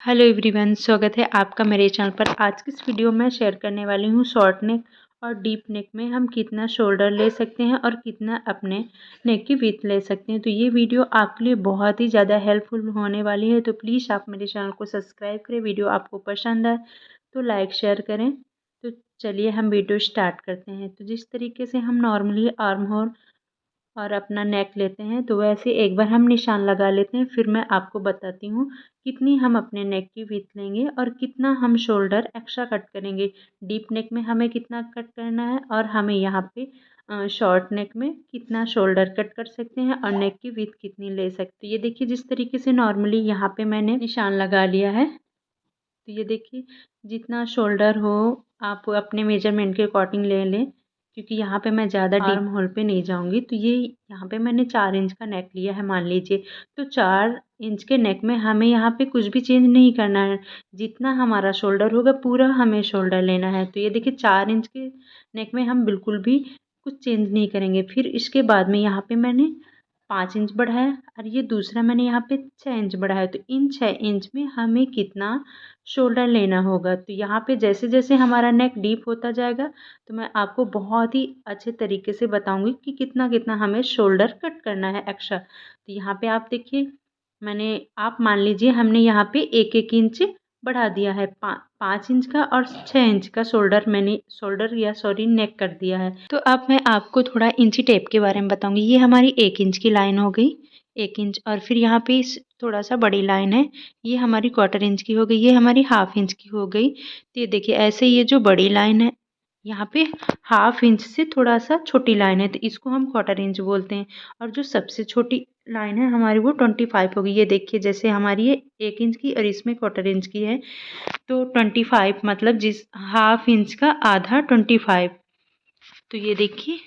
Hello everyone, स्वागत है आपका मेरे चैनल पर। आज की इस वीडियो में शेयर करने वाली हूँ शॉर्ट नेक और डीप नेक में हम कितना शोल्डर ले सकते हैं और कितना अपने नेक की विड्थ ले सकते हैं। तो ये वीडियो आपके लिए बहुत ही ज़्यादा हेल्पफुल होने वाली है। तो प्लीज़ आप मेरे चैनल को सब्सक्राइब करें। वीडियो आपको पसंद आए तो लाइक शेयर करें। तो चलिए हम वीडियो स्टार्ट करते हैं। तो जिस तरीके से हम नॉर्मली आर्म होल और अपना नेक लेते हैं तो वैसे एक बार हम निशान लगा लेते हैं। फिर मैं आपको बताती हूँ कितनी हम अपने नेक की विड्थ लेंगे और कितना हम शोल्डर एक्स्ट्रा कट करेंगे। डीप नेक में हमें कितना कट करना है और हमें यहाँ पे शॉर्ट नेक में कितना शोल्डर कट कर सकते हैं और नेक की विड्थ कितनी ले सकते हैं। ये देखिए जिस तरीके से नॉर्मली यहाँ पे मैंने निशान लगा लिया है। तो ये देखिए जितना शोल्डर हो आप अपने मेजरमेंट के अकॉर्डिंग ले लें, क्योंकि यहाँ पे मैं ज़्यादा आर्म होल पे नहीं जाऊँगी। तो ये यहाँ पे मैंने 4 इंच का नेक लिया है मान लीजिए। तो 4 इंच के नेक में हमें यहाँ पे कुछ भी चेंज नहीं करना है। जितना हमारा शोल्डर होगा पूरा हमें शोल्डर लेना है। तो ये देखिए 4 इंच के नेक में हम बिल्कुल भी कुछ चेंज नहीं करेंगे। फिर इसके बाद में यहाँ पे मैंने 5 इंच बढ़ाया और ये दूसरा मैंने यहाँ पे 6 इंच बढ़ाया। तो इन 6 इंच में हमें कितना शोल्डर लेना होगा। तो यहाँ पे जैसे जैसे हमारा नेक डीप होता जाएगा तो मैं आपको बहुत ही अच्छे तरीके से बताऊंगी कि कितना कितना हमें शोल्डर कट करना है एक्स्ट्रा। तो यहाँ पे आप देखिए मैंने आप मान लीजिए हमने यहाँ पे 1-1 इंच बढ़ा दिया है। 5 इंच का और 6 इंच का शोल्डर मैंने नेक कर दिया है। तो अब मैं आपको थोड़ा इंची टेप के बारे में बताऊंगी। ये हमारी 1 इंच की लाइन हो गई, 1 इंच। और फिर यहाँ पे थोड़ा सा बड़ी लाइन है, ये हमारी 1/4 इंच की हो गई, ये हमारी 1/2 इंच की हो गई। तो ये देखिए ऐसे ये जो बड़ी लाइन है यहाँ पे 1/2 इंच से थोड़ा सा छोटी लाइन है तो इसको हम 1/4 इंच बोलते हैं। और जो सबसे छोटी लाइन है हमारी वो 25 होगी। ये देखिए जैसे हमारी ये 1 इंच की और इसमें 1/4 इंच की है तो 25 मतलब जिस 1/2 इंच का आधा 25। तो ये देखिए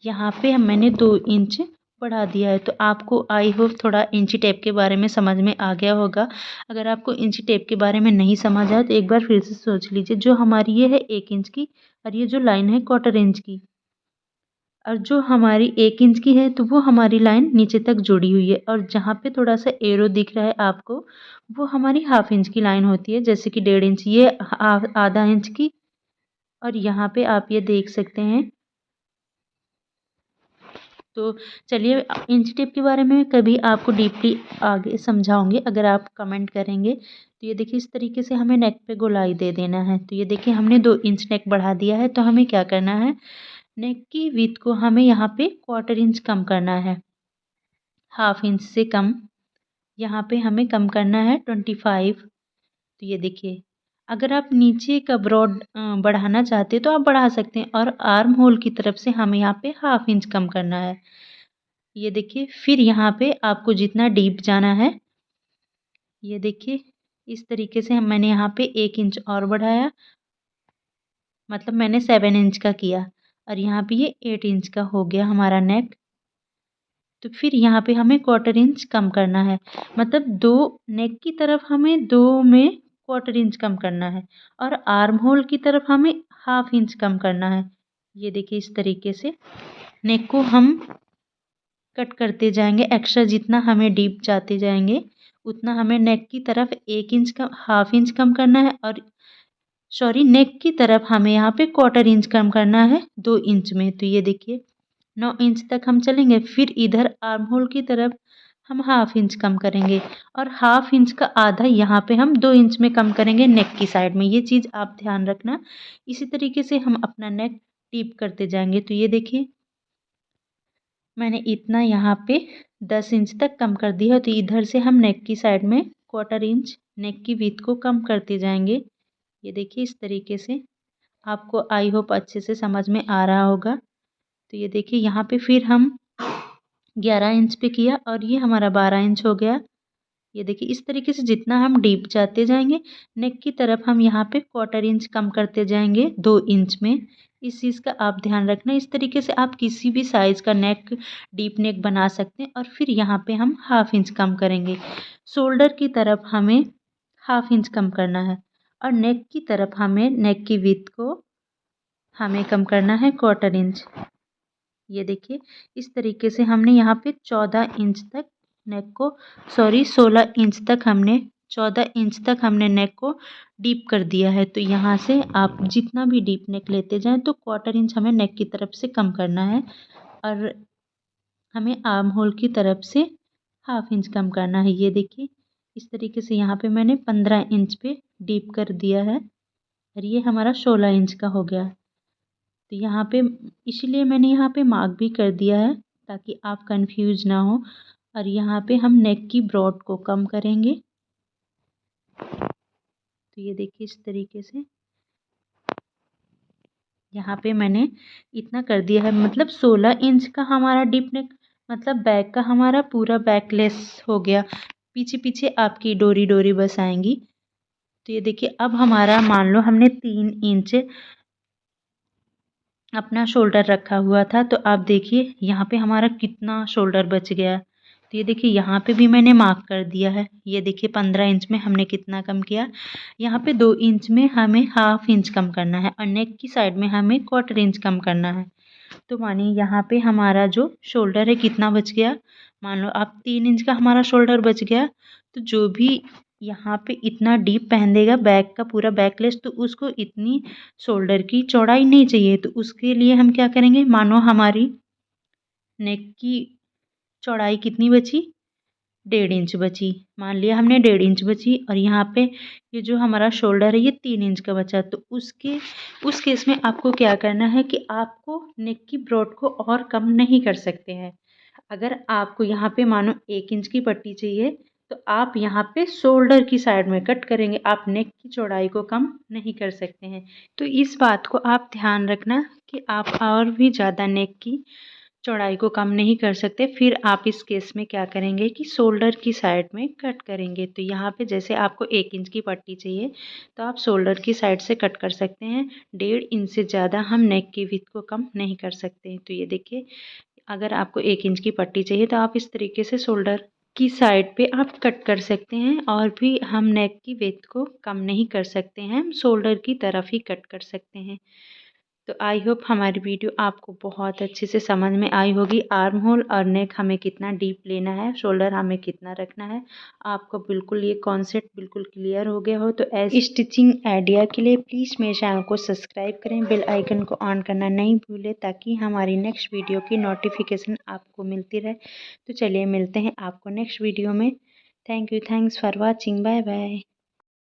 यहाँ पे मैंने 2 इंच बढ़ा दिया है। तो आपको आई होप थोड़ा इंची टेप के बारे में समझ में आ गया होगा। अगर आपको इंची टेप के बारे में नहीं समझ आया तो एक बार फिर से सोच लीजिए। जो हमारी ये है 1 इंच की और ये जो लाइन है 1/4 इंच की, और जो हमारी 1 इंच की है तो वो हमारी लाइन नीचे तक जुड़ी हुई है। और जहाँ पे थोड़ा सा एरो दिख रहा है आपको वो हमारी 1/2 इंच की लाइन होती है। जैसे कि 1.5 इंच, ये आधा इंच की। और यहाँ पे आप ये देख सकते हैं। तो चलिए इंच टेप के बारे में कभी आपको डीपली आगे समझाऊंगी अगर आप कमेंट करेंगे। तो ये देखिए इस तरीके से हमें नेक पे गोलाई दे देना है। तो ये देखिए हमने 2 इंच नेक बढ़ा दिया है। तो हमें क्या करना है, नेक की विड्थ को हमें यहाँ पे 1/4 इंच कम करना है, 1/2 इंच से कम। यहाँ पे हमें कम करना है 25। तो ये देखिए अगर आप नीचे का ब्रॉड बढ़ाना चाहते हैं तो आप बढ़ा सकते हैं। और आर्म होल की तरफ से हमें यहाँ पे 1/2 इंच कम करना है। ये देखिए फिर यहाँ पे आपको जितना डीप जाना है, ये देखिए इस तरीके से मैंने यहाँ पे 1 इंच और बढ़ाया, मतलब मैंने 7 इंच का किया। और यहाँ पे ये 8 इंच का हो गया हमारा नेक। तो फिर यहाँ पे हमें 1/4 इंच कम करना है, मतलब 2 नेक की तरफ हमें 2 में 1/4 इंच कम करना है और आर्म होल की तरफ हमें 1/2 इंच कम करना है। ये देखिए इस तरीके से नेक को हम कट करते जाएंगे। एक्स्ट्रा जितना हमें डीप जाते जाएंगे उतना हमें नेक की तरफ 1 इंच का 1/2 इंच कम करना है। और सॉरी नेक की तरफ हमें यहाँ पे 1/4 इंच कम करना है 2 इंच में। तो ये देखिए 9 इंच तक हम चलेंगे। फिर इधर आर्म होल की तरफ हम 1/2 इंच कम करेंगे और 1/2 इंच का आधा यहाँ पे हम 2 इंच में कम करेंगे नेक की साइड में। ये चीज़ आप ध्यान रखना। इसी तरीके से हम अपना नेक डीप करते जाएंगे। तो ये देखिए मैंने इतना यहाँ पे 10 इंच तक कम कर दिया है। तो इधर से हम नेक की साइड में 1/4 इंच नेक की विड्थ को कम करते जाएंगे। ये देखिए इस तरीके से आपको आई होप अच्छे से समझ में आ रहा होगा। तो ये देखिए यहाँ पे फिर हम 11 इंच पे किया और ये हमारा 12 इंच हो गया। ये देखिए इस तरीके से जितना हम डीप जाते जाएंगे नेक की तरफ हम यहाँ पे 1/4 इंच कम करते जाएंगे 2 इंच में। इस चीज़ का आप ध्यान रखना। इस तरीके से आप किसी भी साइज़ का नेक डीप नेक बना सकते हैं। और फिर यहाँ पे हम 1/2 इंच कम करेंगे। शोल्डर की तरफ हमें 1/2 इंच कम करना है और नेक की तरफ हमें नेक की विड्थ को हमें कम करना है 1/4 इंच। ये देखिए इस तरीके से हमने यहाँ पे 14 इंच तक नेक को 16 इंच तक हमने 14 इंच तक हमने नेक को डीप कर दिया है। तो यहाँ से आप जितना भी डीप नेक लेते जाएं तो 1/4 इंच हमें नेक की तरफ से कम करना है और हमें आर्म होल की तरफ से 1/2 इंच कम करना है। ये देखिए इस तरीके से यहाँ पे मैंने 15 इंच पे डीप कर दिया है और ये हमारा 16 इंच का हो गया। तो यहाँ पे इसीलिए मैंने यहाँ पे मार्क भी कर दिया है ताकि आप कंफ्यूज ना हो। और यहाँ पे हम नेक की ब्रॉड को कम करेंगे। तो ये देखिए इस तरीके से यहाँ पे मैंने इतना कर दिया है, मतलब 16 इंच का हमारा डीप नेक, मतलब बैक का हमारा पूरा बैकलेस हो गया। पीछे पीछे आपकी डोरी डोरी बस आएंगी। तो ये देखिए अब हमारा मान लो हमने 3 इंच अपना शोल्डर रखा हुआ था, तो आप देखिए यहाँ पे हमारा कितना शोल्डर बच गया। तो ये देखिए यहाँ पे भी मैंने मार्क कर दिया है। ये देखिए 15 इंच में हमने कितना कम किया। यहाँ पे 2 इंच में हमें 1/2 इंच कम करना है और नेक की साइड में हमें 1/4 इंच कम करना है। तो मानिए यहाँ पे हमारा जो शोल्डर है कितना बच गया। मान लो आप 3 इंच का हमारा शोल्डर बच गया। तो जो भी यहाँ पे इतना डीप पहन देगा बैक का पूरा बैकलेस, तो उसको इतनी शोल्डर की चौड़ाई नहीं चाहिए। तो उसके लिए हम क्या करेंगे, मानो हमारी नेक की चौड़ाई कितनी बची, 1.5 इंच बची। मान लिया हमने 1.5 इंच बची और यहाँ पे ये जो हमारा शोल्डर है ये 3 इंच का बचा। तो उस केस में आपको क्या करना है कि आपको नेक की ब्रॉड को और कम नहीं कर सकते हैं। अगर आपको यहाँ पे मानो 1 इंच की पट्टी चाहिए तो आप यहाँ पे शोल्डर की साइड में कट करेंगे, आप नेक की चौड़ाई को कम नहीं कर सकते हैं। तो इस बात को आप ध्यान रखना कि आप और भी ज़्यादा नेक की चौड़ाई को कम नहीं कर सकते। फिर आप इस केस में क्या करेंगे कि शोल्डर की साइड में कट करेंगे। तो यहाँ पे जैसे आपको 1 इंच की पट्टी चाहिए तो आप शोल्डर की साइड से कट कर सकते हैं। 1.5 इंच से ज़्यादा हम नेक की विड्थ को कम नहीं कर सकते। तो ये देखिए अगर आपको 1 इंच की पट्टी चाहिए तो आप इस तरीके से शोल्डर की साइड पे आप कट कर सकते हैं। और भी हम नेक की विड्थ को कम नहीं कर सकते हैं, हम शोल्डर की तरफ ही कट कर सकते हैं। तो आई होप हमारी वीडियो आपको बहुत अच्छे से समझ में आई होगी। आर्म होल और नेक हमें कितना डीप लेना है, शोल्डर हमें कितना रखना है, आपको बिल्कुल ये कॉन्सेप्ट बिल्कुल क्लियर हो गया हो। तो ऐसे स्टिचिंग आइडिया के लिए प्लीज़ मेरे चैनल को सब्सक्राइब करें, बेल आइकन को ऑन करना नहीं भूलें ताकि हमारी नेक्स्ट वीडियो की नोटिफिकेशन आपको मिलती रहे। तो चलिए मिलते हैं आपको नेक्स्ट वीडियो में। Thank you, thanks for watching, bye bye.